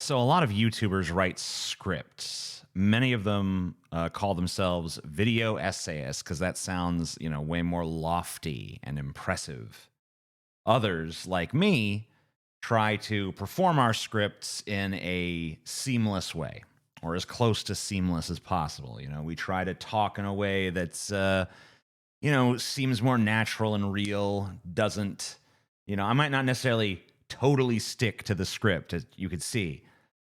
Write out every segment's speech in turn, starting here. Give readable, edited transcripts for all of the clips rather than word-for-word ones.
So a lot of YouTubers write scripts. Many of them call themselves video essayists because that sounds, way more lofty and impressive. Others, like me, try to perform our scripts in a seamless way or as close to seamless as possible. We try to talk in a way that's, seems more natural and real, doesn't, I might not necessarily totally stick to the script, as you could see.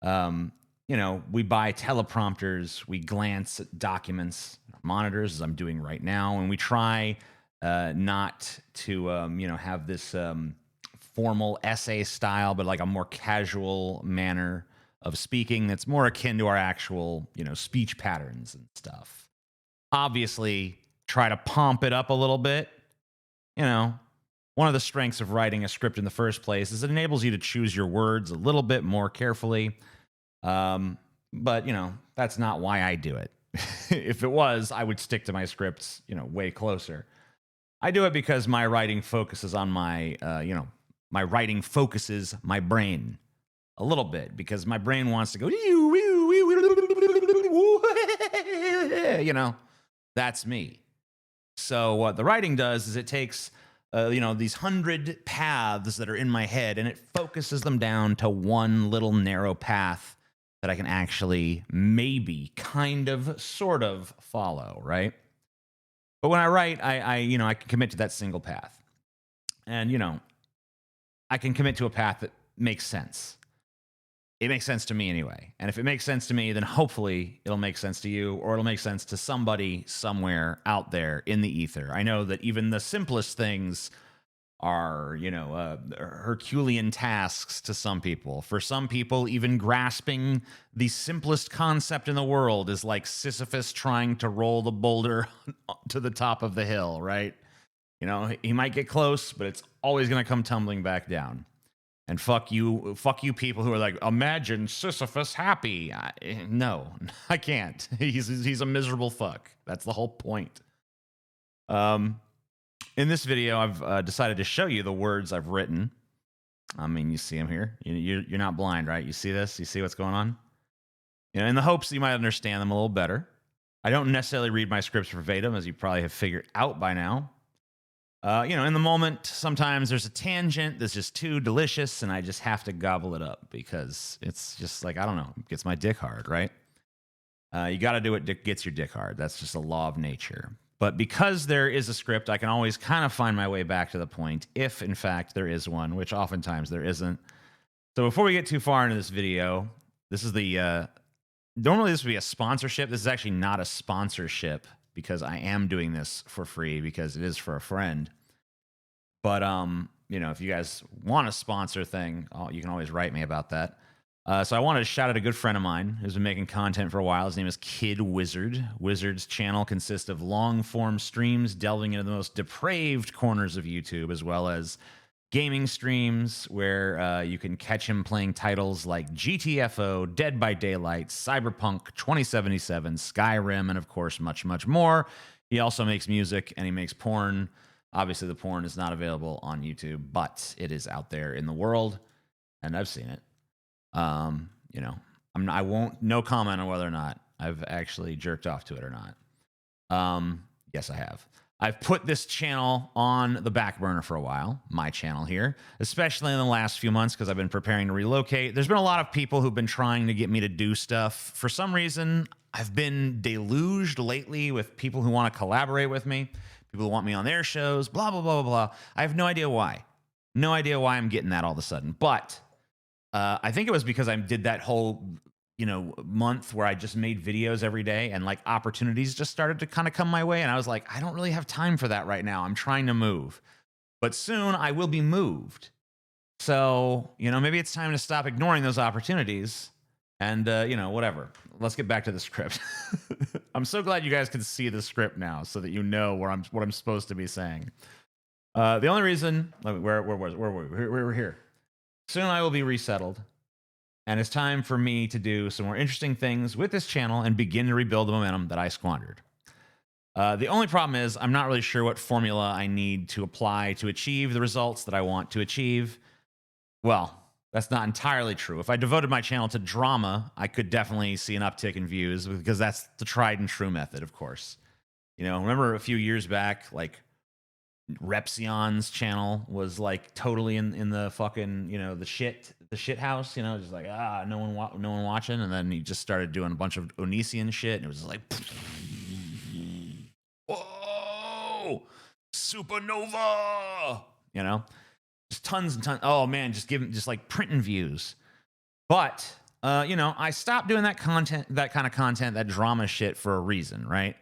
We buy teleprompters, we glance at documents, monitors, as I'm doing right now, and we try not to, have this formal essay style, but like a more casual manner of speaking that's more akin to our actual, speech patterns and stuff. Obviously, try to pomp it up a little bit. One of the strengths of writing a script in the first place is it enables you to choose your words a little bit more carefully. But that's not why I do it. If it was, I would stick to my scripts, way closer. I do it because my writing focuses on my writing focuses my brain a little bit because my brain wants to go, that's me. So what the writing does is it takes, these 100 paths that are in my head and it focuses them down to one little narrow path that I can actually maybe kind of sort of follow, right? But when I write, I can commit to that single path. And, I can commit to a path that makes sense. It makes sense to me anyway. And if it makes sense to me, then hopefully it'll make sense to you or it'll make sense to somebody somewhere out there in the ether. I know that even the simplest things are, Herculean tasks to some people. For some people, even grasping the simplest concept in the world is like Sisyphus trying to roll the boulder to the top of the hill, right? He might get close, but it's always going to come tumbling back down. And fuck you people who are like, imagine Sisyphus happy. No, I can't. He's a miserable fuck. That's the whole point. In this video, I've decided to show you the words I've written. I mean, you see them here. You're not blind, right? You see this? You see what's going on? In the hopes that you might understand them a little better. I don't necessarily read my scripts verbatim, as you probably have figured out by now. In the moment, sometimes there's a tangent that's just too delicious, and I just have to gobble it up because it's just like, I don't know, it gets my dick hard, right? You got to do what gets your dick hard. That's just a law of nature. But because there is a script, I can always kind of find my way back to the point, if in fact there is one, which oftentimes there isn't. So before we get too far into this video, this is the, normally this would be a sponsorship. This is actually not a sponsorship because I am doing this for free because it is for a friend. But, if you guys want a sponsor thing, you can always write me about that. So I wanted to shout out a good friend of mine who's been making content for a while. His name is Kid Wizard. Wizard's channel consists of long-form streams delving into the most depraved corners of YouTube, as well as gaming streams where you can catch him playing titles like GTFO, Dead by Daylight, Cyberpunk 2077, Skyrim, and of course much, much more. He also makes music and he makes porn. Obviously, the porn is not available on YouTube, but it is out there in the world, and I've seen it. I won't, no comment on whether or not I've actually jerked off to it or not. Yes, I have. I've put this channel on the back burner for a while, my channel here, especially in the last few months because I've been preparing to relocate. There's been a lot of people who've been trying to get me to do stuff. For some reason, I've been deluged lately with people who want to collaborate with me, people who want me on their shows, blah, blah, blah, blah, blah. I have no idea why. No idea why I'm getting that all of a sudden. But I think it was because I did that whole, month where I just made videos every day and like opportunities just started to kind of come my way. And I was like, I don't really have time for that right now. I'm trying to move. But soon I will be moved. So, maybe it's time to stop ignoring those opportunities and, whatever. Let's get back to the script. I'm so glad you guys can see the script now so that you know what I'm supposed to be saying. The only reason, where we're here. Soon I will be resettled, and it's time for me to do some more interesting things with this channel and begin to rebuild the momentum that I squandered. The only problem is I'm not really sure what formula I need to apply to achieve the results that I want to achieve. Well, That's not entirely true. If I devoted my channel to drama, I could definitely see an uptick in views because that's the tried and true method, of course. You know, remember a few years back, like Repsion's channel was like totally in the fucking, you know, the shit house, you know, just like no one watching, and then he just started doing a bunch of Onision shit, and it was just like, whoa, supernova, you know, just tons and tons. Oh man, just like printing views. But you know, I stopped doing that content, that kind of content, that drama shit for a reason, right?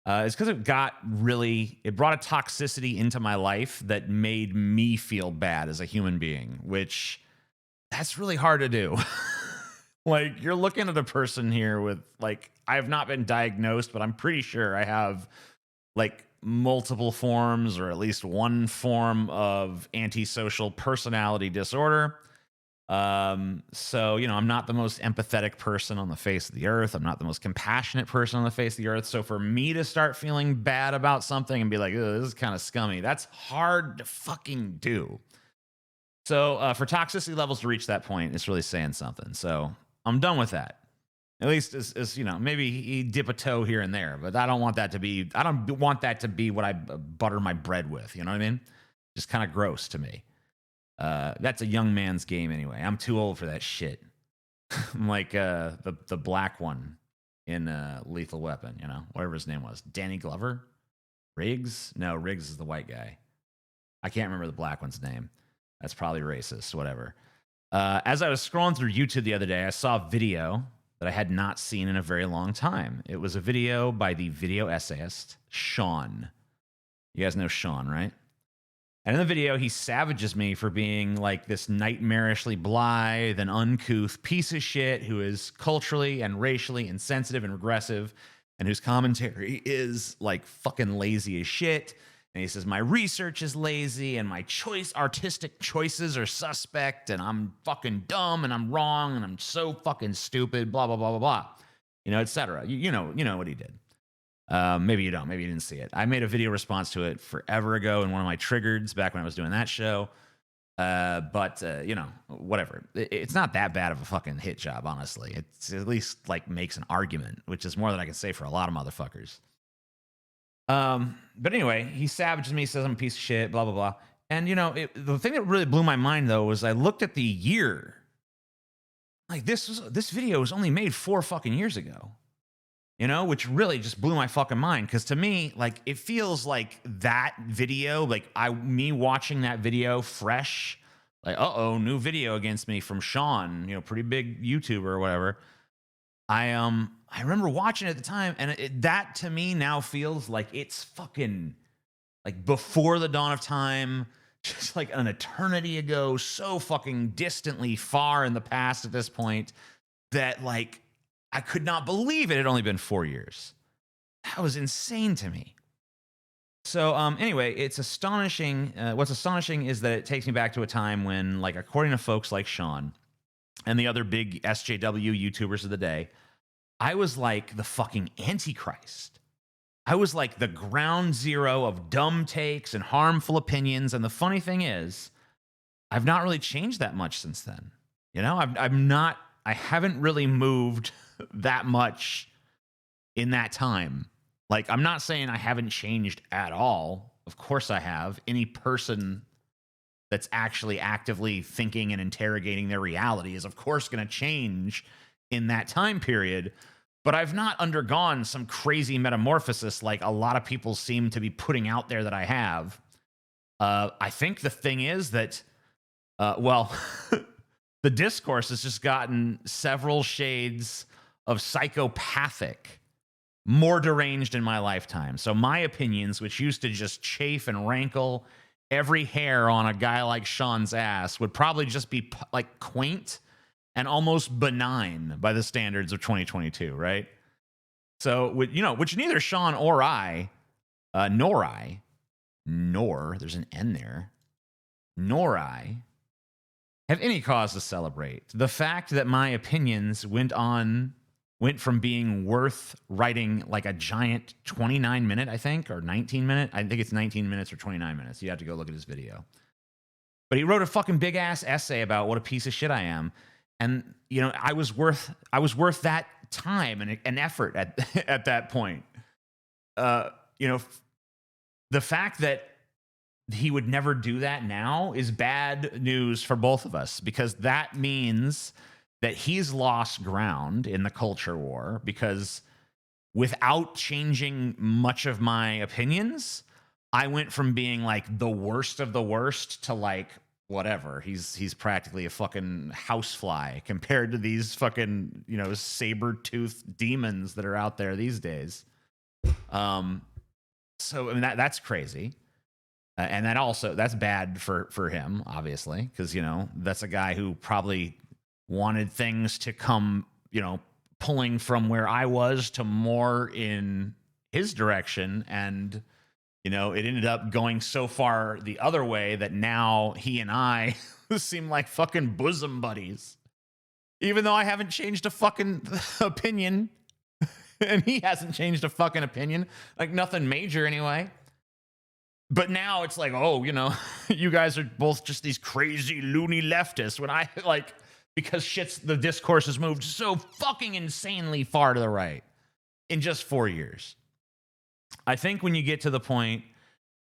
It's because it brought a toxicity into my life that made me feel bad as a human being, which that's really hard to do. Like, you're looking at a person here with, like, I have not been diagnosed, but I'm pretty sure I have like multiple forms or at least one form of antisocial personality disorder. So, you know, I'm not the most empathetic person on the face of the earth. I'm not the most compassionate person on the face of the earth. So for me to start feeling bad about something and be like, this is kind of scummy, that's hard to fucking do. So for toxicity levels to reach that point, it's really saying something. So I'm done with that. At least as you know, maybe he dip a toe here and there, but I don't want that to be what I butter my bread with. You know what I mean? Just kind of gross to me. That's a young man's game anyway. I'm too old for that shit. I'm like the black one in Lethal Weapon, you know, whatever his name was. Danny Glover? Riggs? No, Riggs is the white guy. I can't remember the black one's name. That's probably racist, whatever. As I was scrolling through YouTube the other day, I saw a video that I had not seen in a very long time. It was a video by the video essayist, Shaun. You guys know Shaun, right? And in the video, he savages me for being like this nightmarishly blithe and uncouth piece of shit who is culturally and racially insensitive and regressive, and whose commentary is like fucking lazy as shit. And he says, my research is lazy and my artistic choices are suspect, and I'm fucking dumb and I'm wrong and I'm so fucking stupid, blah, blah, blah, blah, blah. You know, etc. You know what he did. Maybe you don't. Maybe you didn't see it. I made a video response to it forever ago in one of my triggers back when I was doing that show. But you know, whatever. It's not that bad of a fucking hit job, honestly. It's at least like makes an argument, which is more than I can say for a lot of motherfuckers. But anyway, he savages me, says I'm a piece of shit, blah, blah, blah. And you know, the thing that really blew my mind though was I looked at the year. Like this video was only made 4 fucking years ago. You know, which really just blew my fucking mind. Because to me, like, it feels like that video, like me watching that video fresh, like, new video against me from Shaun, you know, pretty big YouTuber or whatever. I remember watching it at the time, and that to me now feels like it's fucking like before the dawn of time, just like an eternity ago, so fucking distantly far in the past at this point that like I could not believe it had only been 4 years. That was insane to me. So anyway, it's astonishing. What's astonishing is that it takes me back to a time when, like, according to folks like Shaun and the other big SJW YouTubers of the day, I was like the fucking Antichrist. I was like the ground zero of dumb takes and harmful opinions. And the funny thing is, I've not really changed that much since then. You know, I haven't really moved that much in that time. Like, I'm not saying I haven't changed at all. Of course I have. Any person that's actually actively thinking and interrogating their reality is, of course, going to change in that time period. But I've not undergone some crazy metamorphosis like a lot of people seem to be putting out there that I have. I think the thing is that, the discourse has just gotten several shades of psychopathic, more deranged in my lifetime. So my opinions, which used to just chafe and rankle every hair on a guy like Shaun's ass, would probably just be like quaint and almost benign by the standards of 2022, right? So, which neither Shaun or nor there's an N there, nor I have any cause to celebrate. The fact that my opinions went from being worth writing like a giant 29-minute, I think, or 19-minute. I think it's 19 minutes or 29 minutes. You have to go look at his video. But he wrote a fucking big ass essay about what a piece of shit I am. And you know, I was worth that time and effort at at that point. You know, the fact that he would never do that now is bad news for both of us, because that means that he's lost ground in the culture war, because without changing much of my opinions, I went from being like the worst of the worst to like whatever. He's practically a fucking housefly compared to these fucking, you know, saber-toothed demons that are out there these days. So I mean that's crazy. And that's bad for him, obviously, because you know that's a guy who probably wanted things to come, you know, pulling from where I was to more in his direction, and you know it ended up going so far the other way that now he and I seem like fucking bosom buddies, even though I haven't changed a fucking opinion, and he hasn't changed a fucking opinion, like nothing major anyway. But now it's like, oh, you know, you guys are both just these crazy loony leftists. When I like, because the discourse has moved so fucking insanely far to the right in just 4 years. I think when you get to the point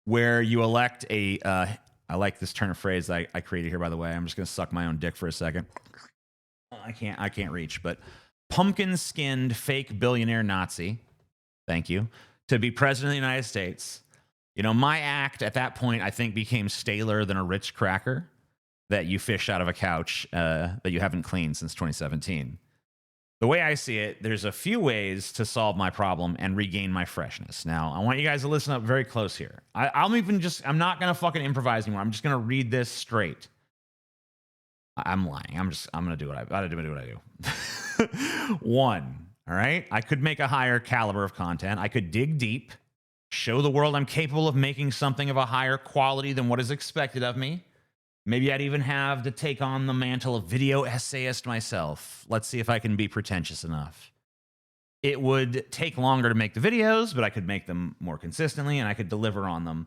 where you elect I like this turn of phrase I created here, by the way. I'm just going to suck my own dick for a second. I can't reach, but pumpkin-skinned fake billionaire Nazi, thank you, to be president of the United States. You know, my act at that point, I think, became staler than a Ritz cracker that you fish out of a couch that you haven't cleaned since 2017. The way I see it, there's a few ways to solve my problem and regain my freshness. Now, I want you guys to listen up very close here. I'm not going to fucking improvise anymore. I'm just going to read this straight. I'm lying. I'm going to do what I do. One, all right? I could make a higher caliber of content. I could dig deep. Show the world I'm capable of making something of a higher quality than what is expected of me. Maybe I'd even have to take on the mantle of video essayist myself. Let's see if I can be pretentious enough. It would take longer to make the videos, but I could make them more consistently and I could deliver on them.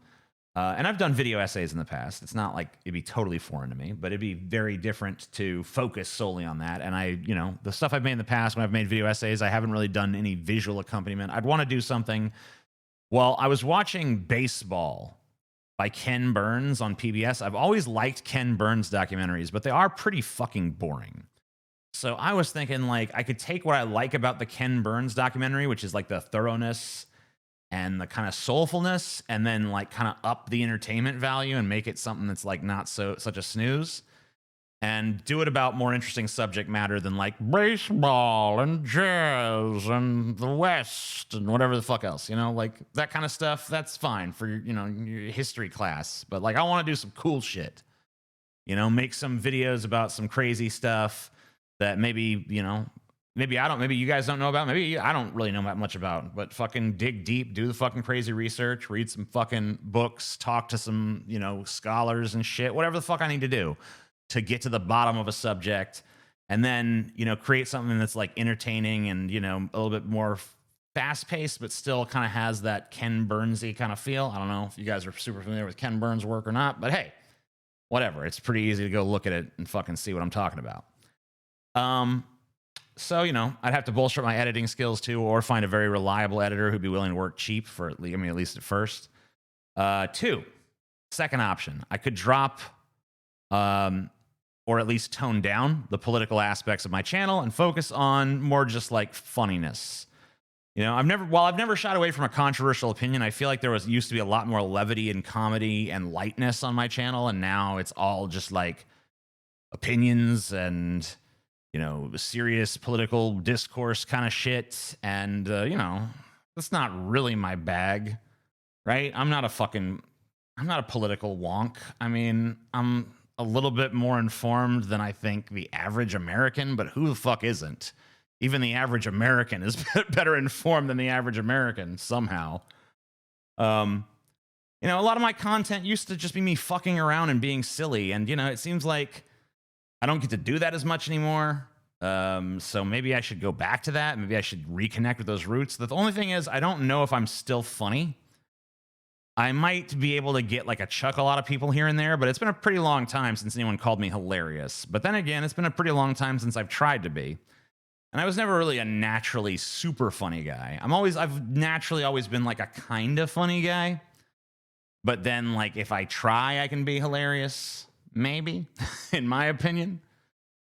And I've done video essays in the past. It's not like it'd be totally foreign to me, but it'd be very different to focus solely on that. And the stuff I've made in the past when I've made video essays, I haven't really done any visual accompaniment. I'd want to do something. Well, I was watching Baseball by Ken Burns on PBS. I've always liked Ken Burns documentaries, but they are pretty fucking boring. So I was thinking, like, I could take what I like about the Ken Burns documentary, which is like the thoroughness and the kind of soulfulness, and then like kind of up the entertainment value and make it something that's like not such a snooze. And do it about more interesting subject matter than like baseball and jazz and the West and whatever the fuck else, you know, like that kind of stuff. That's fine for your history class, but like I want to do some cool shit, make some videos about some crazy stuff that maybe you guys don't know about, maybe I don't really know that much about, but fucking dig deep, do the fucking crazy research, read some fucking books, talk to some scholars and shit, whatever the fuck I need to do to get to the bottom of a subject, and then, create something that's like entertaining and, a little bit more fast paced, but still kind of has that Ken Burnsy kind of feel. I don't know if you guys are super familiar with Ken Burns' work or not, but hey, whatever. It's pretty easy to go look at it and fucking see what I'm talking about. So, I'd have to bolster my editing skills too, or find a very reliable editor who'd be willing to work cheap for at least at first. Two, second option, I could drop, or at least tone down the political aspects of my channel and focus on more just like funniness. I've never shied away from a controversial opinion. I feel like there used to be a lot more levity and comedy and lightness on my channel, and now it's all just like opinions and serious political discourse kind of shit. And that's not really my bag, right? I'm not a political wonk. I mean, I'm a little bit more informed than I think the average American, but who the fuck isn't? Even the average American is better informed than the average American somehow. A lot of my content used to just be me fucking around and being silly. And, it seems like I don't get to do that as much anymore. So maybe I should go back to that. Maybe I should reconnect with those roots. The only thing is, I don't know if I'm still funny. I might be able to get like a chuckle out of people here and there, but it's been a pretty long time since anyone called me hilarious. But then again, it's been a pretty long time since I've tried to be. And I was never really a naturally super funny guy. I've naturally always been like a kind of funny guy. But then, like, if I try, I can be hilarious, maybe, in my opinion.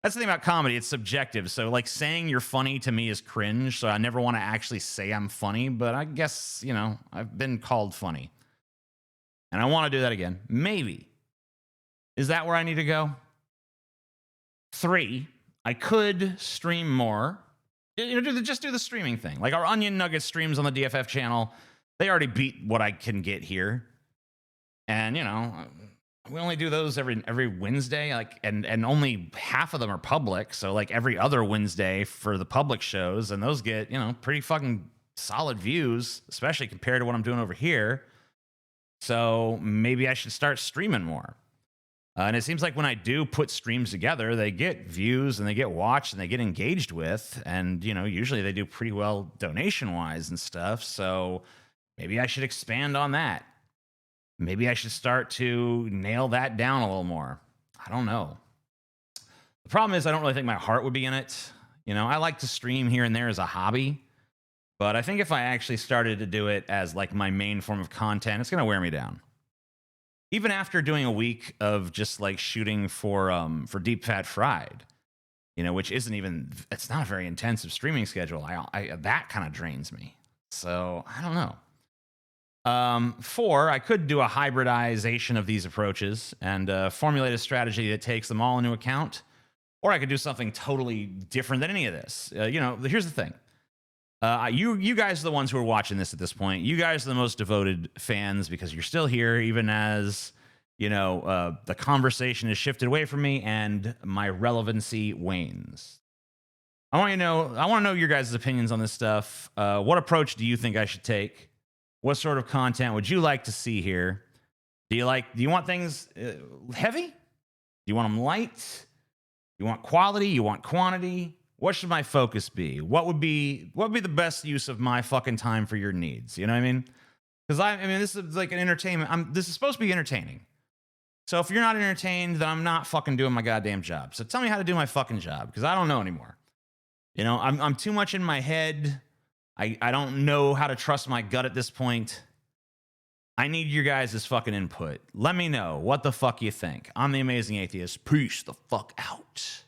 That's the thing about comedy. It's subjective. So, like, saying you're funny to me is cringe. So I never want to actually say I'm funny. But I guess, you know, I've been called funny. And I want to do that again. Maybe. Is that where I need to go? 3, I could stream more. You know, just do the streaming thing. Like our Onion Nugget streams on the DFF channel, they already beat what I can get here. And, you know, we only do those every Wednesday, like, and only half of them are public. So like every other Wednesday for the public shows, and those get, you know, pretty fucking solid views, especially compared to what I'm doing over here. So maybe I should start streaming more. And it seems like when I do put streams together, they get views and they get watched and they get engaged with. And, you know, usually they do pretty well donation wise and stuff. So maybe I should expand on that. Maybe I should start to nail that down a little more. I don't know. The problem is I don't really think my heart would be in it. You know, I like to stream here and there as a hobby. But I think if I actually started to do it as like my main form of content, it's going to wear me down. Even after doing a week of just like shooting for Deep Fat Fried, you know, which isn't even, it's not a very intensive streaming schedule. That kind of drains me. So I don't know. 4, I could do a hybridization of these approaches and formulate a strategy that takes them all into account. Or I could do something totally different than any of this. You know, here's the thing. You guys are the ones who are watching this at this point. You guys are the most devoted fans because you're still here, even as, you know, the conversation has shifted away from me and my relevancy wanes. I want to know your guys' opinions on this stuff. What approach do you think I should take? What sort of content would you like to see here? Do you want things heavy? Do you want them light? You want quality? You want quantity? What should my focus be? What would be the best use of my fucking time for your needs? You know what I mean? Because I mean, this is like an entertainment. This is supposed to be entertaining. So if you're not entertained, then I'm not fucking doing my goddamn job. So tell me how to do my fucking job, because I don't know anymore. You know, I'm too much in my head. I don't know how to trust my gut at this point. I need your guys' fucking input. Let me know what the fuck you think. I'm the Amazing Atheist. Peace the fuck out.